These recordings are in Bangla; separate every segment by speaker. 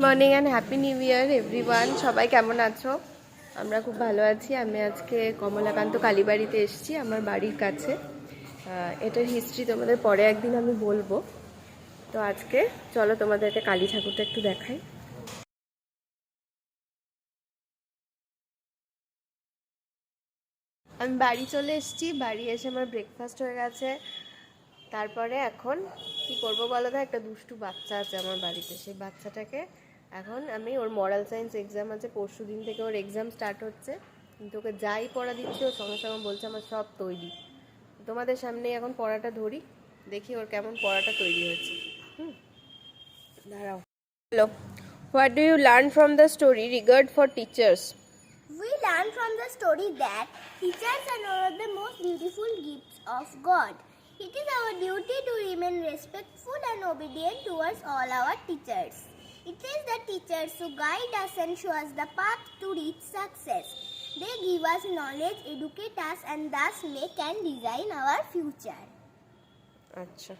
Speaker 1: Morning and happy new year everyone. সবাই কেমন আছো? আমরা খুব ভালো আছি। আমি আজকে কমলাকান্ত কালীবাড়িতে এসেছি, আমার বাড়ির কাছে। এটার হিস্ট্রি তোমাদের পরে একদিন আমি বলবো। তো আজকে চলো তোমাদেরকে কালী ঠাকুরটা একটু দেখাই। আমি বাড়ি চলে এসেছি। বাড়ি এসে আমার ব্রেকফাস্ট হয়ে গেছে। তারপরে এখন কি করবো বলো তো, একটা দুষ্টু বাচ্চা আছে আমার বাড়িতে। সেই বাচ্চাটাকে এখন আমি, ওর মরাল সায়েন্স এক্সাম আছে পরশু দিন থেকে, ওর এক্সাম স্টার্ট হচ্ছে, কিন্তু ওকে যাই পড়া দিচ্ছি ওর সঙ্গে সঙ্গে বলছে আমার সব তৈরি। তোমাদের সামনে এখন পড়াটা ধরি, দেখি ওর কেমন পড়াটা তৈরি হয়েছে। দাঁড়াও। Hello, what do you learn from the story regard for teachers?
Speaker 2: We learn from the story that teachers are one of the most beautiful gifts of God. It is our duty to remain respectful and obedient towards all our teachers. It is the teachers who guide us and show us the path to reach success. They give us knowledge, educate us, and thus make and design our future.
Speaker 1: আচ্ছা,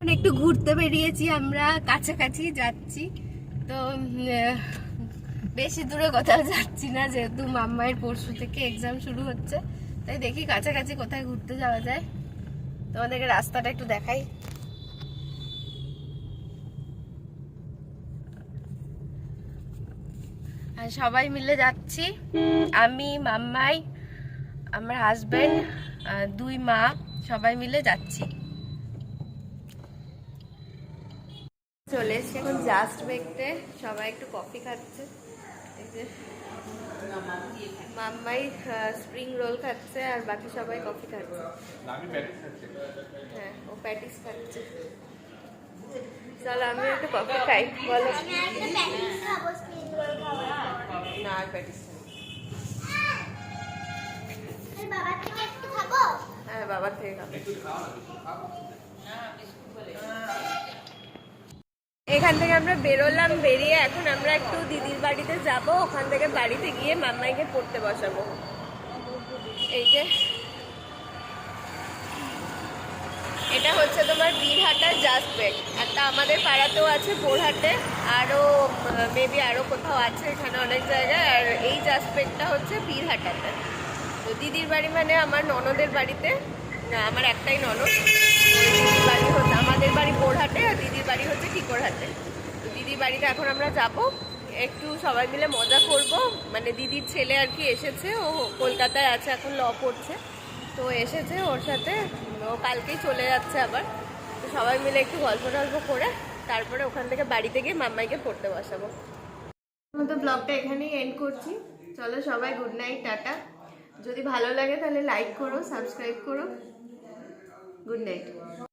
Speaker 1: একটু ঘুরতে বেরিয়েছি আমরা, কাছাকাছি যাচ্ছি। তো বেশি দূরে কোথাও যাচ্ছি না, যেহেতু মাম্মায়ের পরশু থেকে এক্সাম শুরু হচ্ছে। তাই দেখি কাছাকাছি কোথায় ঘুরতে যাওয়া যায়। তোমাদেরকে রাস্তাটা একটু দেখাই। আর সবাই মিলে যাচ্ছি, আমি, মাম্মাই, আমার হাজবেন্ড, দুই মা, সবাই মিলে যাচ্ছি। চলে এসছি এখন জাস্ট বেকতে। সবাই একটু কফি খাচ্ছে। এই যে মাম্মাই স্প্রিং রোল খাচ্ছে আর বাকি সবাই কফি খাচ্ছে। হ্যাঁ, ও প্যাটিস খাচ্ছে। চলো আমি একটু কফি খাই। বলো। না, আর প্যাটিস হ্যাঁ, বাবার থেকে খাবো। এখান থেকে আমরা বেরোলাম, বেরিয়ে এখন আমরা একটু দিদির বাড়িতে যাব। ওখান থেকে বাড়িতে গিয়ে মাম্মাইকে পড়তে বসাবো। এই যে এটা হচ্ছে তোমার বীরহাটার জাস্ট বেক। একটা আমাদের পাড়াতেও আছে বোরহাটে, আরও মেবি আরও কোথাও আছে, এখানে অনেক জায়গায়। আর এই জাস্ট বেকটা হচ্ছে বীরহাটাতে। তো দিদির বাড়ি মানে আমার ননদের বাড়িতে, না আমার একটাই ননদ। দিদির বাড়ি হচ্ছে, আমাদের বাড়ি বোরহাটে আর দিদির বাড়ি হচ্ছে টিকরহাটে। তো দিদির বাড়িতে এখন আমরা যাব, একটু সবাই মিলে মজা করব। মানে দিদির ছেলে আর কি এসেছে, ও কলকাতায় আছে, এখন ল পড়ছে। তো এসেছে, ওর সাথে ও কালকেই চলে যাচ্ছে আবার। তো সবাই মিলে একটু গল্প টল্প করে তারপরে ওখান থেকে বাড়িতে গিয়ে মাম্মাইকে পড়তে বসাবো। তো ব্লগটা এখানেই এন্ড করছি। চলো সবাই গুড নাইট, টাটা। যদি ভালো লাগে তাহলে লাইক করো, সাবস্ক্রাইব করো। Good night.